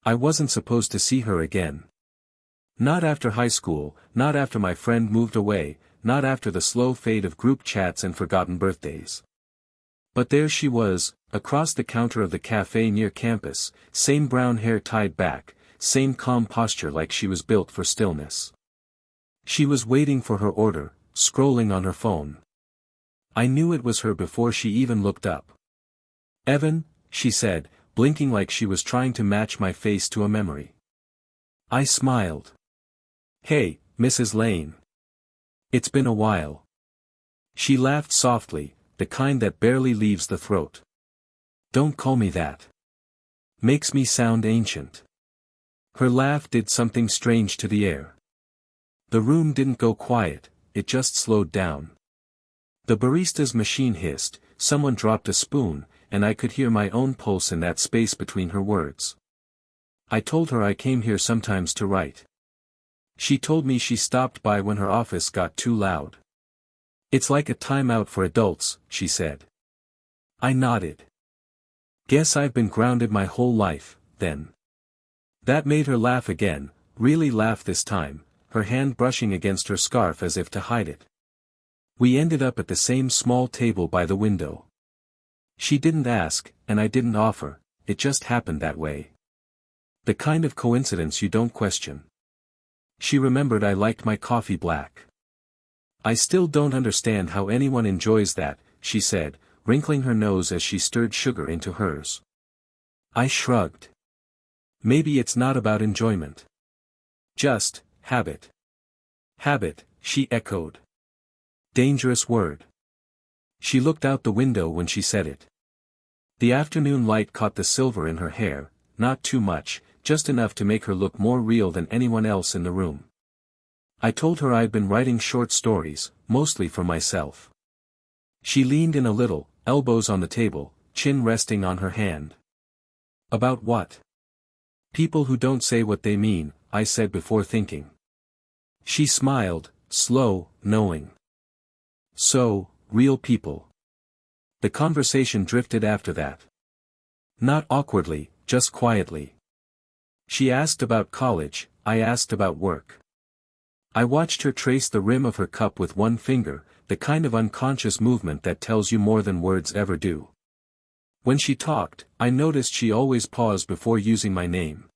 I wasn't supposed to see her again. Not after high school, not after my friend moved away, not after the slow fade of group chats and forgotten birthdays. But there she was, across the counter of the cafe near campus, same brown hair tied back, same calm posture like she was built for stillness. She was waiting for her order, scrolling on her phone. I knew it was her before she even looked up. "Evan," she said, blinking like she was trying to match my face to a memory. I smiled. "Hey, Mrs. Lane. It's been a while." She laughed softly, the kind that barely leaves the throat. "Don't call me that. Makes me sound ancient." Her laugh did something strange to the air. The room didn't go quiet, it just slowed down. The barista's machine hissed, someone dropped a spoon, and I could hear my own pulse in that space between her words. I told her I came here sometimes to write. She told me she stopped by when her office got too loud. "It's like a timeout for adults," she said. I nodded. "Guess I've been grounded my whole life, then." That made her laugh again, really laugh this time, her hand brushing against her scarf as if to hide it. We ended up at the same small table by the window. She didn't ask, and I didn't offer, it just happened that way. The kind of coincidence you don't question. She remembered I liked my coffee black. "I still don't understand how anyone enjoys that," she said, wrinkling her nose as she stirred sugar into hers. I shrugged. "Maybe it's not about enjoyment. Just habit." "Habit," she echoed. Dangerous word. She looked out the window when she said it. The afternoon light caught the silver in her hair, not too much, just enough to make her look more real than anyone else in the room. I told her I'd been writing short stories, mostly for myself. She leaned in a little, elbows on the table, chin resting on her hand. "About what?" "People who don't say what they mean," I said before thinking. She smiled, slow, knowing. "So, real people." The conversation drifted after that. Not awkwardly, just quietly. She asked about college, I asked about work. I watched her trace the rim of her cup with one finger, the kind of unconscious movement that tells you more than words ever do. When she talked, I noticed she always paused before using my name.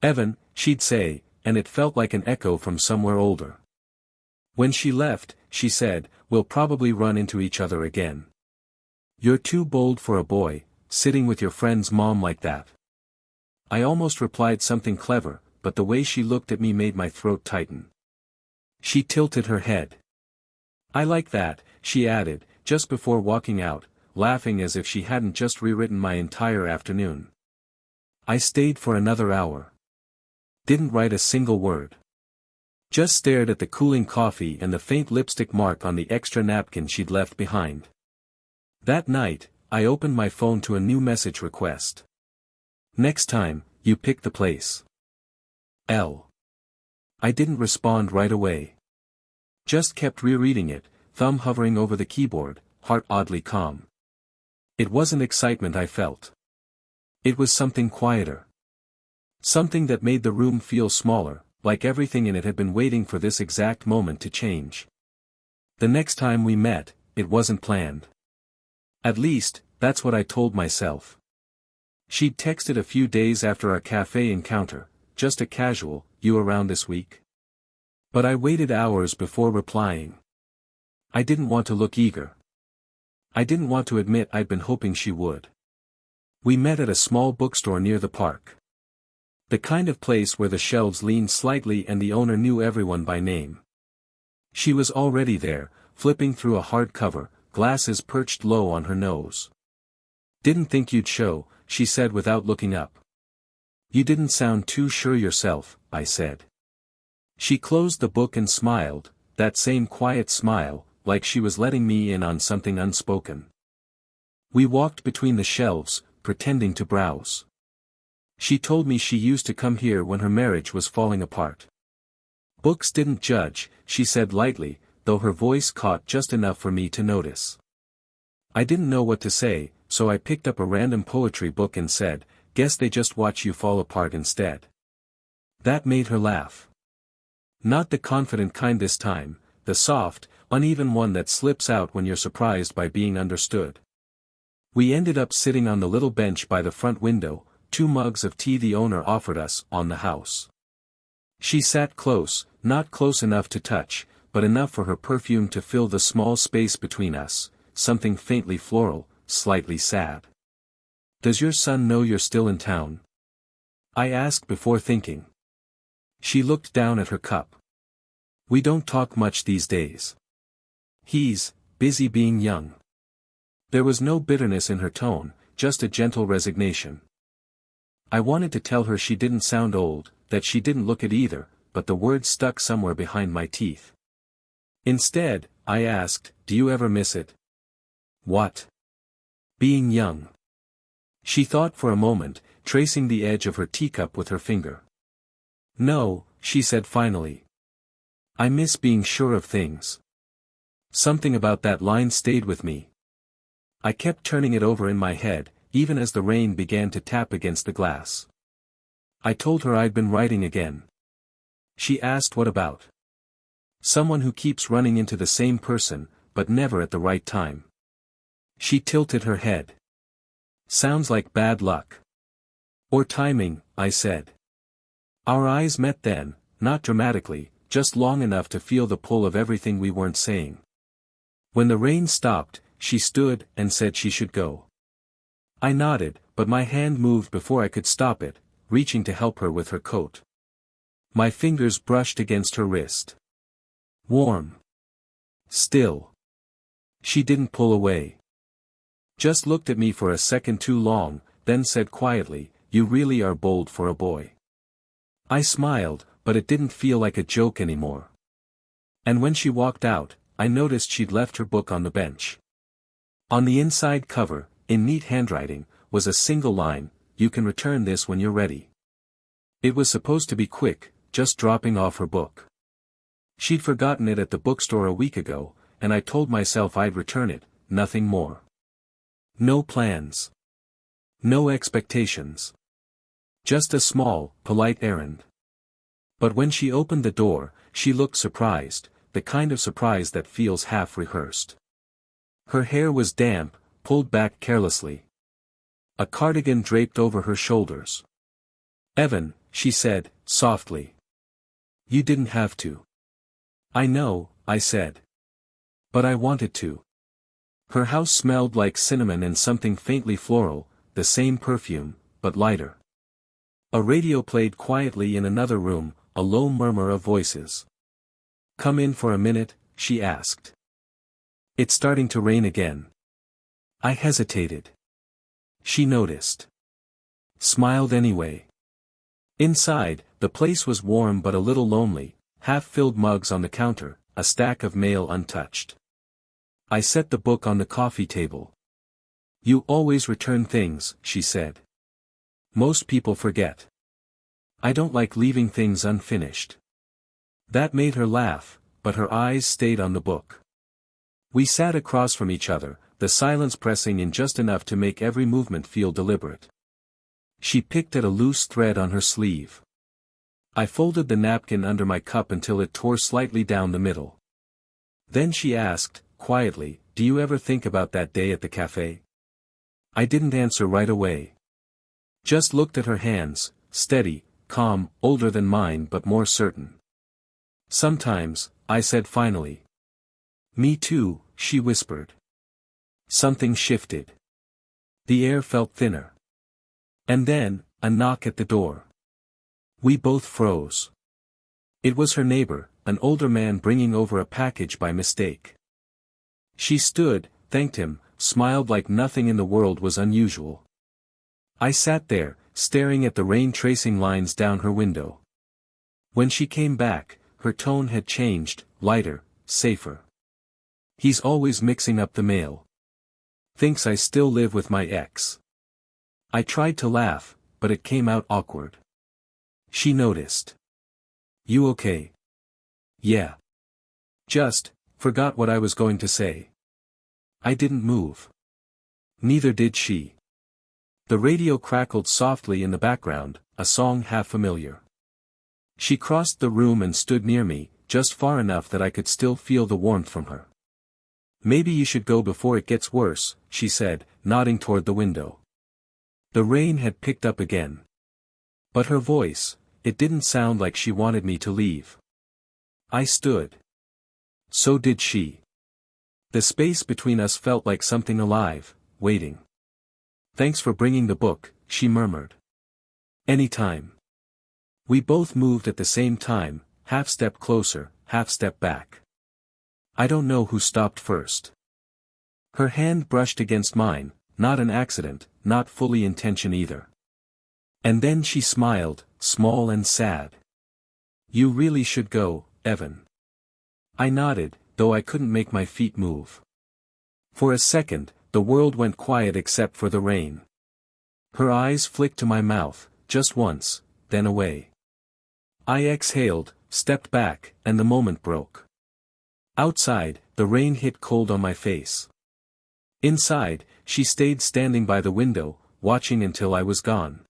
"Evan," she'd say, and it felt like an echo from somewhere older. When she left, she said, "We'll probably run into each other again. You're too bold for a boy, sitting with your friend's mom like that." I almost replied something clever, but the way she looked at me made my throat tighten. She tilted her head. "I like that," she added, just before walking out, laughing as if she hadn't just rewritten my entire afternoon. I stayed for another hour. Didn't write a single word. Just stared at the cooling coffee and the faint lipstick mark on the extra napkin she'd left behind. That night, I opened my phone to a new message request. "Next time, you pick the place. L." I didn't respond right away. Just kept rereading it, thumb hovering over the keyboard, heart oddly calm. It wasn't excitement I felt. It was something quieter. Something that made the room feel smaller, like everything in it had been waiting for this exact moment to change. The next time we met, it wasn't planned. At least, that's what I told myself. She'd texted a few days after our cafe encounter, just a casual, "You around this week?" But I waited hours before replying. I didn't want to look eager. I didn't want to admit I'd been hoping she would. We met at a small bookstore near the park. The kind of place where the shelves leaned slightly and the owner knew everyone by name. She was already there, flipping through a hardcover, glasses perched low on her nose. "Didn't think you'd show," she said without looking up. "You didn't sound too sure yourself," I said. She closed the book and smiled, that same quiet smile, like she was letting me in on something unspoken. We walked between the shelves, pretending to browse. She told me she used to come here when her marriage was falling apart. Books didn't judge, she said lightly, though her voice caught just enough for me to notice. I didn't know what to say, so I picked up a random poetry book and said, guess they just watch you fall apart instead. That made her laugh. Not the confident kind this time, the soft, uneven one that slips out when you're surprised by being understood. We ended up sitting on the little bench by the front window, 2 mugs of tea the owner offered us, on the house. She sat close, not close enough to touch, but enough for her perfume to fill the small space between us, something faintly floral, slightly sad. "Does your son know you're still in town?" I asked before thinking. She looked down at her cup. "We don't talk much these days. He's busy being young." There was no bitterness in her tone, just a gentle resignation. I wanted to tell her she didn't sound old, that she didn't look it either, but the words stuck somewhere behind my teeth. Instead, I asked, "Do you ever miss it?" "What?" "Being young." She thought for a moment, tracing the edge of her teacup with her finger. "No," she said finally. "I miss being sure of things." Something about that line stayed with me. I kept turning it over in my head, even as the rain began to tap against the glass. I told her I'd been writing again. She asked what about. "Someone who keeps running into the same person, but never at the right time." She tilted her head. "Sounds like bad luck." "Or timing," I said. Our eyes met then, not dramatically, just long enough to feel the pull of everything we weren't saying. When the rain stopped, she stood and said she should go. I nodded, but my hand moved before I could stop it, reaching to help her with her coat. My fingers brushed against her wrist. Warm. Still. She didn't pull away. Just looked at me for a second too long, then said quietly, "You really are bold for a boy." I smiled, but it didn't feel like a joke anymore. And when she walked out, I noticed she'd left her book on the bench. On the inside cover, in neat handwriting, was a single line, "You can return this when you're ready." It was supposed to be quick, just dropping off her book. She'd forgotten it at the bookstore a week ago, and I told myself I'd return it, nothing more. No plans. No expectations. Just a small, polite errand. But when she opened the door, she looked surprised, the kind of surprise that feels half-rehearsed. Her hair was damp, pulled back carelessly. A cardigan draped over her shoulders. "Evan," she said, softly. "You didn't have to." "I know," I said. "But I wanted to." Her house smelled like cinnamon and something faintly floral, the same perfume, but lighter. A radio played quietly in another room, a low murmur of voices. "Come in for a minute?" she asked. "It's starting to rain again." I hesitated. She noticed. Smiled anyway. Inside, the place was warm but a little lonely, half-filled mugs on the counter, a stack of mail untouched. I set the book on the coffee table. "You always return things," she said. "Most people forget." "I don't like leaving things unfinished." That made her laugh, but her eyes stayed on the book. We sat across from each other, the silence pressing in just enough to make every movement feel deliberate. She picked at a loose thread on her sleeve. I folded the napkin under my cup until it tore slightly down the middle. Then she asked, quietly, "Do you ever think about that day at the cafe?" I didn't answer right away. Just looked at her hands, steady, calm, older than mine but more certain. "Sometimes," I said finally. "Me too," she whispered. Something shifted. The air felt thinner. And then, a knock at the door. We both froze. It was her neighbor, an older man bringing over a package by mistake. She stood, thanked him, smiled like nothing in the world was unusual. I sat there, staring at the rain tracing lines down her window. When she came back, her tone had changed, lighter, safer. "He's always mixing up the mail. Thinks I still live with my ex." I tried to laugh, but it came out awkward. She noticed. "You okay?" "Yeah. Just, forgot what I was going to say." I didn't move. Neither did she. The radio crackled softly in the background, a song half familiar. She crossed the room and stood near me, just far enough that I could still feel the warmth from her. "Maybe you should go before it gets worse," she said, nodding toward the window. The rain had picked up again. But her voice, it didn't sound like she wanted me to leave. I stood. So did she. The space between us felt like something alive, waiting. "Thanks for bringing the book," she murmured. "Anytime." We both moved at the same time, half step closer, half step back. I don't know who stopped first. Her hand brushed against mine, not an accident, not fully intention either. And then she smiled, small and sad. "You really should go, Evan." I nodded, though I couldn't make my feet move. For a second, the world went quiet except for the rain. Her eyes flicked to my mouth, just once, then away. I exhaled, stepped back, and the moment broke. Outside, the rain hit cold on my face. Inside, she stayed standing by the window, watching until I was gone.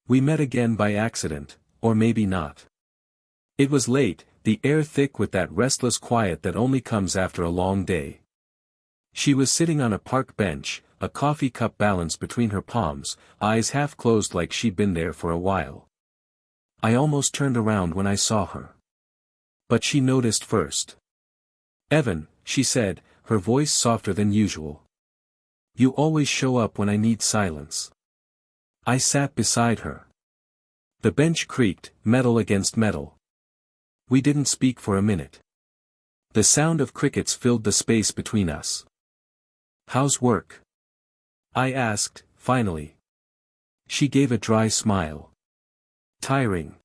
We met again by accident, or maybe not. It was late, the air thick with that restless quiet that only comes after a long day. She was sitting on a park bench, a coffee cup balanced between her palms, eyes half closed like she'd been there for a while. I almost turned around when I saw her. But she noticed first. "Evan," she said, her voice softer than usual. "You always show up when I need silence." I sat beside her. The bench creaked, metal against metal. We didn't speak for a minute. The sound of crickets filled the space between us. "How's work?" I asked, finally. She gave a dry smile. "Tiring.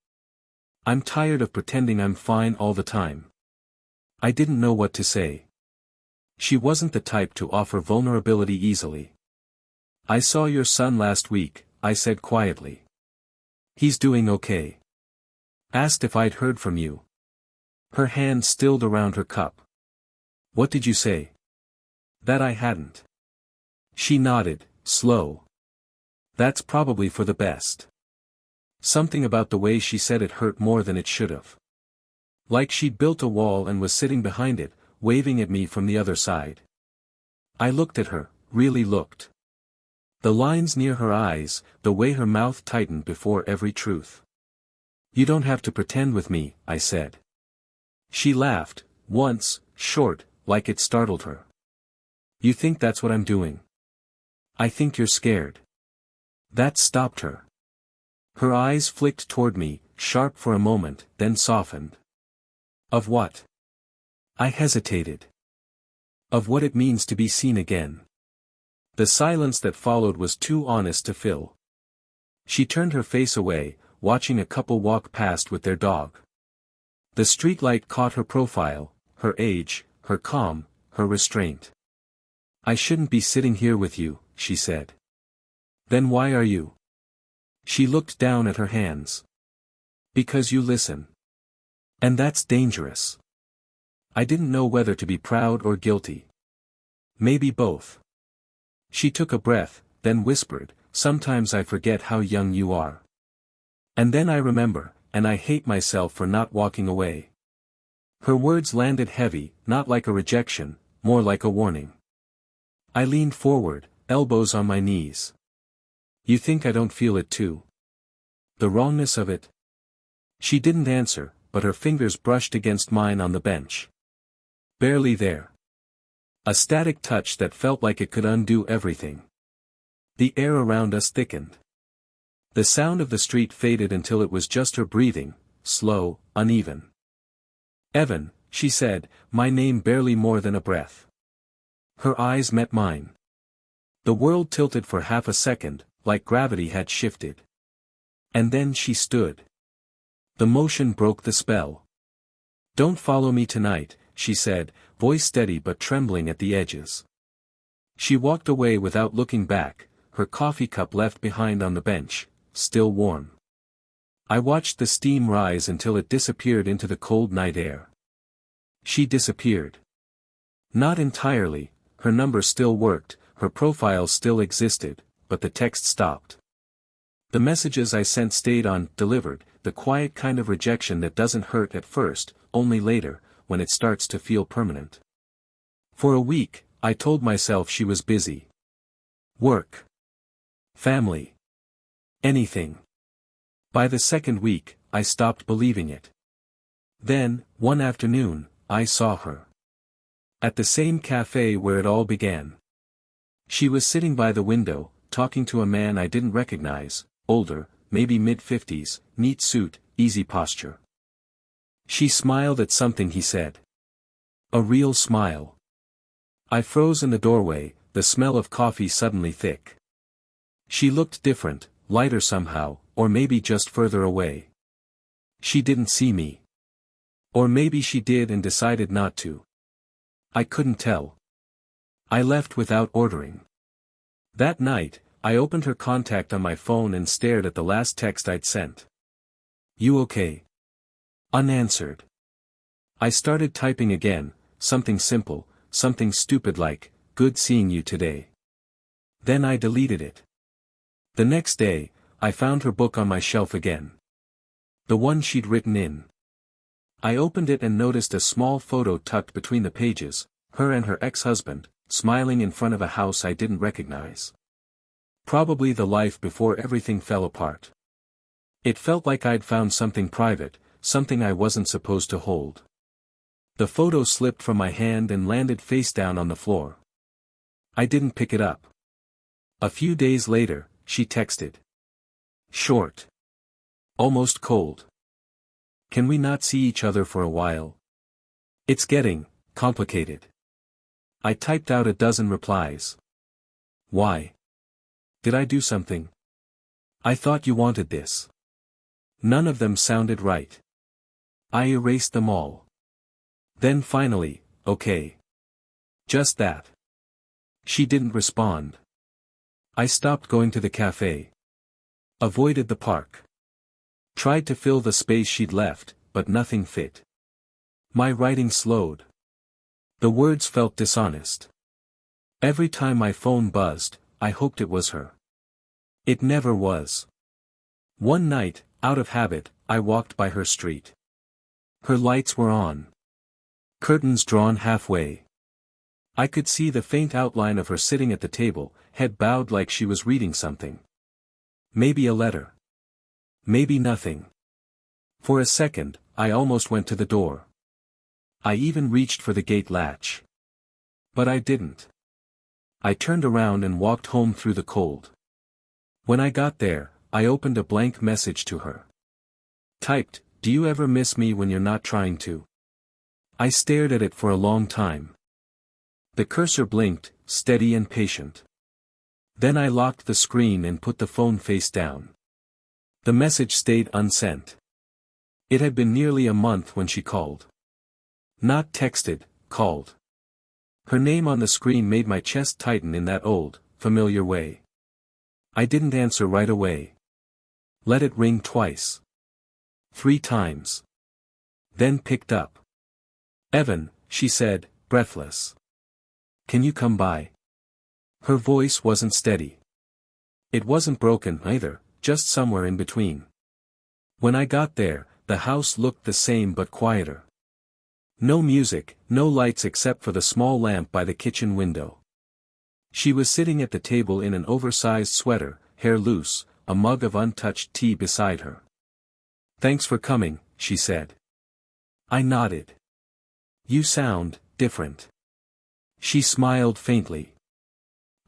I'm tired of pretending I'm fine all the time." I didn't know what to say. She wasn't the type to offer vulnerability easily. "I saw your son last week," I said quietly. "He's doing okay." Asked if I'd heard from you. Her hand stilled around her cup. "What did you say?" "That I hadn't." She nodded, slow. "That's probably for the best." Something about the way she said it hurt more than it should have. Like she'd built a wall and was sitting behind it, waving at me from the other side. I looked at her, really looked. The lines near her eyes, the way her mouth tightened before every truth. "You don't have to pretend with me," I said. She laughed, once, short, like it startled her. "You think that's what I'm doing?" "I think you're scared." That stopped her. Her eyes flicked toward me, sharp for a moment, then softened. "Of what?" I hesitated. "Of what it means to be seen again." The silence that followed was too honest to fill. She turned her face away, watching a couple walk past with their dog. The streetlight caught her profile, her age, her calm, her restraint. "I shouldn't be sitting here with you," she said. "Then why are you?" She looked down at her hands. "Because you listen. And that's dangerous." I didn't know whether to be proud or guilty. Maybe both. She took a breath, then whispered, "Sometimes I forget how young you are. And then I remember, and I hate myself for not walking away." Her words landed heavy, not like a rejection, more like a warning. I leaned forward, elbows on my knees. "You think I don't feel it too? The wrongness of it?" She didn't answer, but her fingers brushed against mine on the bench. Barely there. A static touch that felt like it could undo everything. The air around us thickened. The sound of the street faded until it was just her breathing, slow, uneven. "Evan," she said, my name barely more than a breath. Her eyes met mine. The world tilted for half a second, like gravity had shifted. And then she stood. The motion broke the spell. "Don't follow me tonight," she said, voice steady but trembling at the edges. She walked away without looking back, her coffee cup left behind on the bench, still warm. I watched the steam rise until it disappeared into the cold night air. She disappeared. Not entirely, her number still worked, her profile still existed, but the text stopped. The messages I sent stayed on, delivered, the quiet kind of rejection that doesn't hurt at first, only later, when it starts to feel permanent. For a week, I told myself she was busy. Work. Family. Anything. By the second week, I stopped believing it. Then, one afternoon, I saw her. At the same cafe where it all began. She was sitting by the window, talking to a man I didn't recognize, older, maybe mid-50s, neat suit, easy posture. She smiled at something he said. A real smile. I froze in the doorway, the smell of coffee suddenly thick. She looked different, lighter somehow, or maybe just further away. She didn't see me. Or maybe she did and decided not to. I couldn't tell. I left without ordering. That night, I opened her contact on my phone and stared at the last text I'd sent. You okay? Unanswered. I started typing again, something simple, something stupid like, good seeing you today. Then I deleted it. The next day, I found her book on my shelf again. The one she'd written in. I opened it and noticed a small photo tucked between the pages, her and her ex-husband, smiling in front of a house I didn't recognize. Probably the life before everything fell apart. It felt like I'd found something private, something I wasn't supposed to hold. The photo slipped from my hand and landed face down on the floor. I didn't pick it up. A few days later, she texted. Short. Almost cold. Can we not see each other for a while? It's getting complicated. I typed out a dozen replies. Why? Did I do something? I thought you wanted this. None of them sounded right. I erased them all. Then finally, okay. Just that. She didn't respond. I stopped going to the cafe. Avoided the park. Tried to fill the space she'd left, but nothing fit. My writing slowed. The words felt dishonest. Every time my phone buzzed, I hoped it was her. It never was. One night, out of habit, I walked by her street. Her lights were on. Curtains drawn halfway. I could see the faint outline of her sitting at the table, head bowed like she was reading something. Maybe a letter. Maybe nothing. For a second, I almost went to the door. I even reached for the gate latch. But I didn't. I turned around and walked home through the cold. When I got there, I opened a blank message to her. Typed, "Do you ever miss me when you're not trying to?" I stared at it for a long time. The cursor blinked, steady and patient. Then I locked the screen and put the phone face down. The message stayed unsent. It had been nearly a month when she called. Not texted, called. Her name on the screen made my chest tighten in that old, familiar way. I didn't answer right away. Let it ring twice. 3 times. Then picked up. Evan, she said, breathless. Can you come by? Her voice wasn't steady. It wasn't broken either, just somewhere in between. When I got there, the house looked the same but quieter. No music, no lights except for the small lamp by the kitchen window. She was sitting at the table in an oversized sweater, hair loose, a mug of untouched tea beside her. Thanks for coming, she said. I nodded. You sound different. She smiled faintly.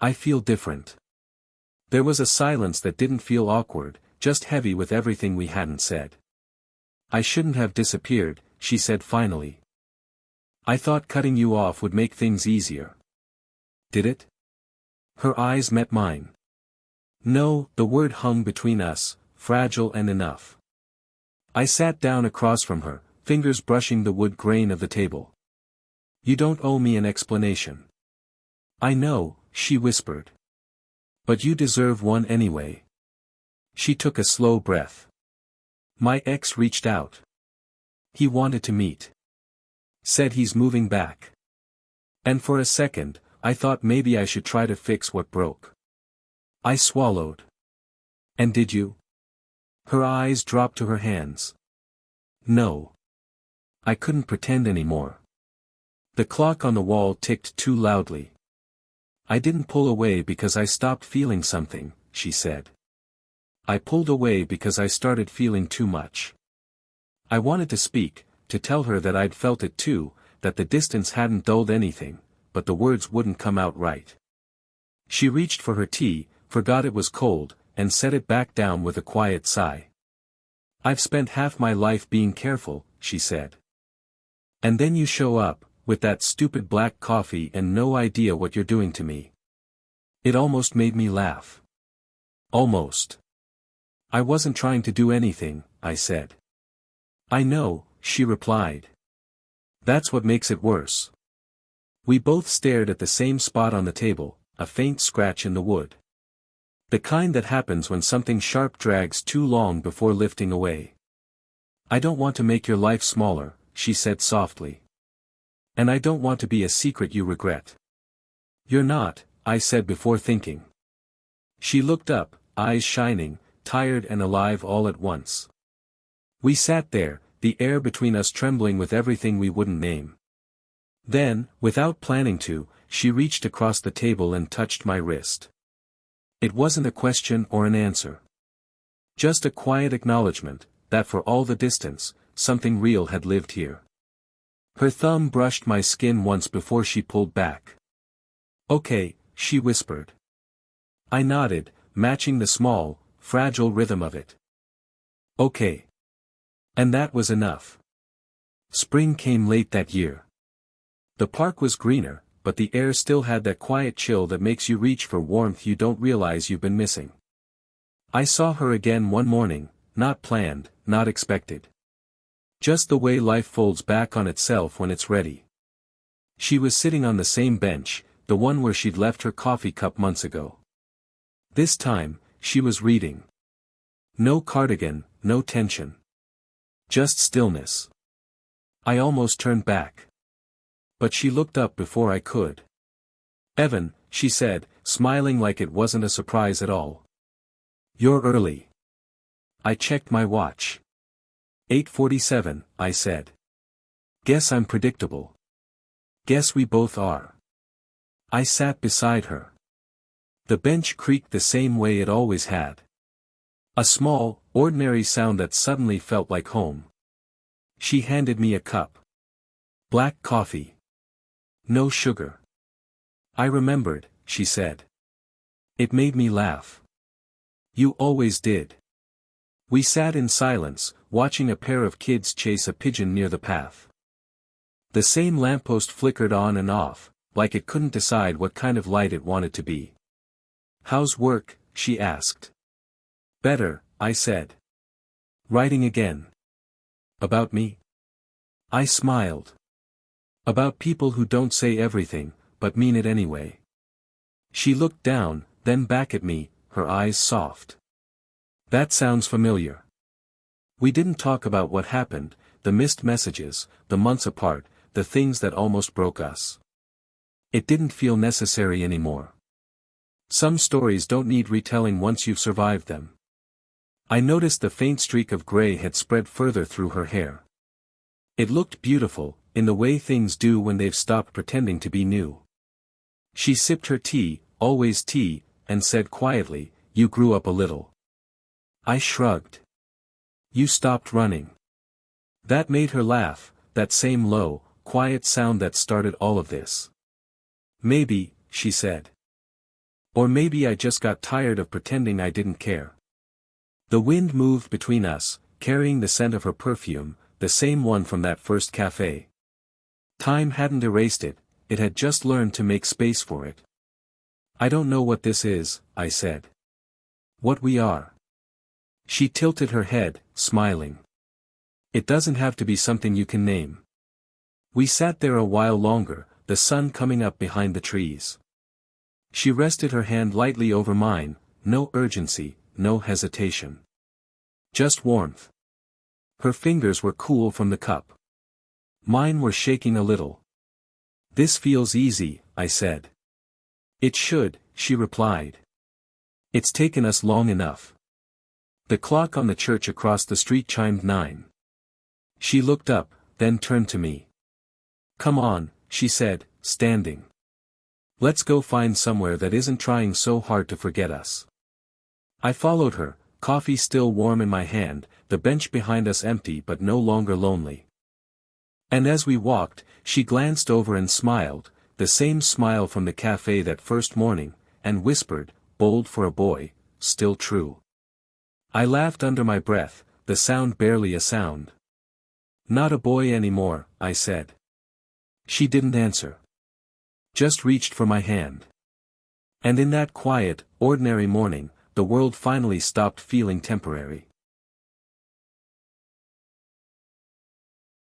I feel different. There was a silence that didn't feel awkward, just heavy with everything we hadn't said. I shouldn't have disappeared, she said finally. I thought cutting you off would make things easier. Did it? Her eyes met mine. No, the word hung between us, fragile and enough. I sat down across from her, fingers brushing the wood grain of the table. You don't owe me an explanation. I know, she whispered. But you deserve one anyway. She took a slow breath. My ex reached out. He wanted to meet. Said he's moving back. And for a second, I thought maybe I should try to fix what broke. I swallowed. And did you? Her eyes dropped to her hands. No. I couldn't pretend anymore. The clock on the wall ticked too loudly. I didn't pull away because I stopped feeling something, she said. I pulled away because I started feeling too much. I wanted to speak, to tell her that I'd felt it too, that the distance hadn't dulled anything, but the words wouldn't come out right. She reached for her tea, forgot it was cold, and set it back down with a quiet sigh. I've spent half my life being careful, she said. And then you show up, with that stupid black coffee and no idea what you're doing to me. It almost made me laugh. Almost. I wasn't trying to do anything, I said. I know, she replied. That's what makes it worse. We both stared at the same spot on the table, a faint scratch in the wood. The kind that happens when something sharp drags too long before lifting away. I don't want to make your life smaller, she said softly. And I don't want to be a secret you regret. You're not, I said before thinking. She looked up, eyes shining, tired and alive all at once. We sat there, the air between us trembling with everything we wouldn't name. Then, without planning to, she reached across the table and touched my wrist. It wasn't a question or an answer. Just a quiet acknowledgement, that for all the distance, something real had lived here. Her thumb brushed my skin once before she pulled back. Okay, she whispered. I nodded, matching the small, fragile rhythm of it. Okay. And that was enough. Spring came late that year. The park was greener, but the air still had that quiet chill that makes you reach for warmth you don't realize you've been missing. I saw her again one morning, not planned, not expected. Just the way life folds back on itself when it's ready. She was sitting on the same bench, the one where she'd left her coffee cup months ago. This time, she was reading. No cardigan, no tension. Just stillness. I almost turned back. But she looked up before I could. Evan, she said, smiling like it wasn't a surprise at all. You're early. I checked my watch. 8:47, I said. Guess I'm predictable. Guess we both are. I sat beside her. The bench creaked the same way it always had. A small, ordinary sound that suddenly felt like home. She handed me a cup. Black coffee. No sugar. I remembered, she said. It made me laugh. You always did. We sat in silence, watching a pair of kids chase a pigeon near the path. The same lamppost flickered on and off, like it couldn't decide what kind of light it wanted to be. How's work? She asked. Better, I said. Writing again. About me? I smiled. About people who don't say everything, but mean it anyway. She looked down, then back at me, her eyes soft. That sounds familiar. We didn't talk about what happened, the missed messages, the months apart, the things that almost broke us. It didn't feel necessary anymore. Some stories don't need retelling once you've survived them. I noticed the faint streak of gray had spread further through her hair. It looked beautiful, in the way things do when they've stopped pretending to be new. She sipped her tea, always tea, and said quietly, You grew up a little. I shrugged. You stopped running. That made her laugh, that same low, quiet sound that started all of this. Maybe, she said. Or maybe I just got tired of pretending I didn't care. The wind moved between us, carrying the scent of her perfume, the same one from that first cafe. Time hadn't erased it, it had just learned to make space for it. I don't know what this is, I said. What we are. She tilted her head, smiling. It doesn't have to be something you can name. We sat there a while longer, the sun coming up behind the trees. She rested her hand lightly over mine, no urgency, no hesitation. Just warmth. Her fingers were cool from the cup. Mine were shaking a little. This feels easy, I said. It should, she replied. It's taken us long enough. The clock on the church across the street chimed 9. She looked up, then turned to me. Come on, she said, standing. Let's go find somewhere that isn't trying so hard to forget us. I followed her, coffee still warm in my hand, the bench behind us empty but no longer lonely. And as we walked, she glanced over and smiled, the same smile from the cafe that first morning, and whispered, bold for a boy, still true. I laughed under my breath, the sound barely a sound. Not a boy anymore, I said. She didn't answer. Just reached for my hand. And in that quiet, ordinary morning, the world finally stopped feeling temporary.